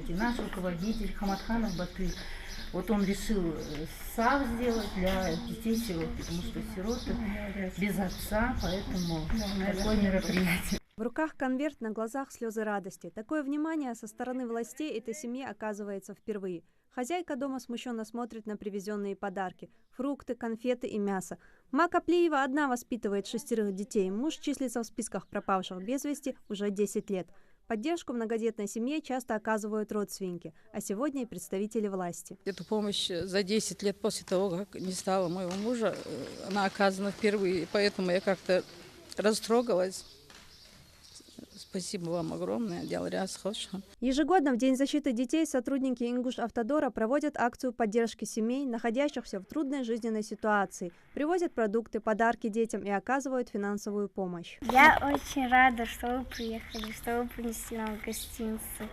И наш руководитель Хаматханов Батыр, вот он решил САВ сделать для детей-сирот, потому что сироты без отца, поэтому такое мероприятие. В руках конверт, на глазах слезы радости. Такое внимание со стороны властей этой семье оказывается впервые. Хозяйка дома смущенно смотрит на привезенные подарки – фрукты, конфеты и мясо. Ма Каплиева одна воспитывает 6 детей. Муж числится в списках пропавших без вести уже 10 лет. Поддержку многодетной семье часто оказывают родственники, а сегодня и представители власти. Эту помощь за 10 лет после того, как не стало моего мужа, она оказана впервые, поэтому я как-то растрогалась. Спасибо вам огромное. Ежегодно в День защиты детей сотрудники Ингуш-Автодора проводят акцию поддержки семей, находящихся в трудной жизненной ситуации, привозят продукты, подарки детям и оказывают финансовую помощь. Я очень рада, что вы приехали, что вы принесли нам гостиницы.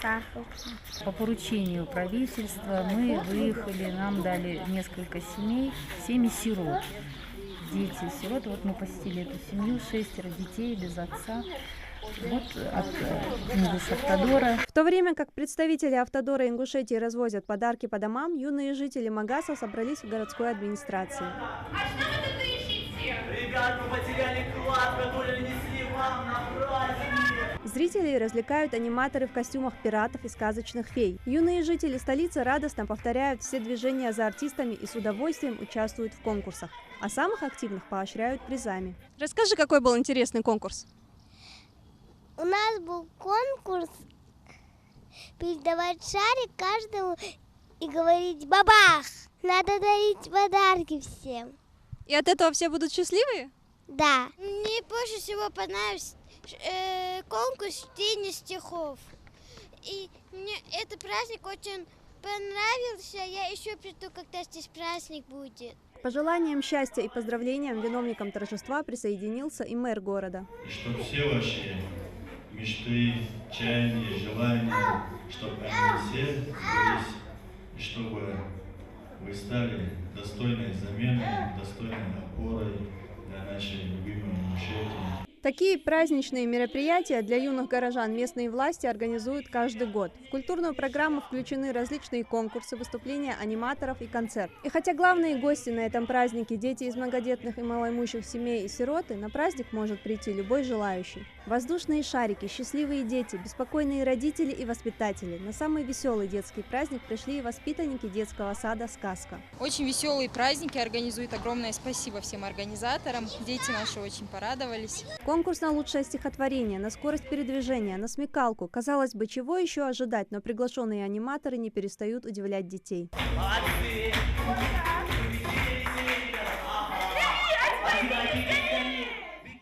Сахар. По поручению правительства мы выехали, нам дали несколько семей, семьи сирот. Дети-сироты, вот мы посетили эту семью, 6 детей без отца, вот от Ингуш-Автодора. В то время как представители Автодора Ингушетии развозят подарки по домам, юные жители Магаса собрались в городской администрации. А что вы тут ищете? Ребят, мы потеряли клад, который несли вам на праздник. Зрителей развлекают аниматоры в костюмах пиратов и сказочных фей. Юные жители столицы радостно повторяют все движения за артистами и с удовольствием участвуют в конкурсах. А самых активных поощряют призами. Расскажи, какой был интересный конкурс? У нас был конкурс передавать шарик каждому и говорить «бабах!». Надо дарить подарки всем. И от этого все будут счастливые? Да. Мне больше всего понравился конкурс чтения стихов. И мне этот праздник очень понравился. Я еще приду, когда здесь праздник будет. Пожеланиям счастья и поздравлениям виновникам торжества присоединился и мэр города. Чтобы все ваши мечты, чаяния, желания, чтобы они все сбылись, и чтобы вы стали достойной заменой, достойной опорой для нашей любимой Ингушетии. Такие праздничные мероприятия для юных горожан местные власти организуют каждый год. В культурную программу включены различные конкурсы, выступления аниматоров и концерт. И хотя главные гости на этом празднике – дети из многодетных и малоимущих семей и сироты, на праздник может прийти любой желающий. Воздушные шарики, счастливые дети, беспокойные родители и воспитатели. На самый веселый детский праздник пришли и воспитанники детского сада «Сказка». Очень веселые праздники организуют. Огромное спасибо всем организаторам. Дети наши очень порадовались. Конкурс на лучшее стихотворение, на скорость передвижения, на смекалку. Казалось бы, чего еще ожидать, но приглашенные аниматоры не перестают удивлять детей.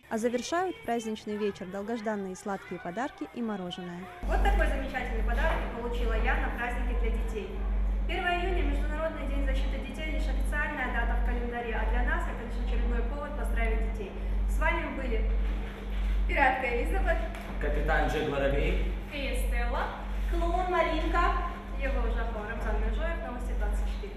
А завершают праздничный вечер долгожданные сладкие подарки и мороженое. Вот такой замечательный подарок получила я на празднике для детей. 1 июня – Международный день защиты детей, лишь официальная дата в календаре, а для нас это лишь очередной повод поздравить детей. С вами были пиратка Элизабет, Капитан Джек Воробей, Фея Стелла, клоун Маринка, Ева Ужакова, Рамзан Межоев, Новости 24.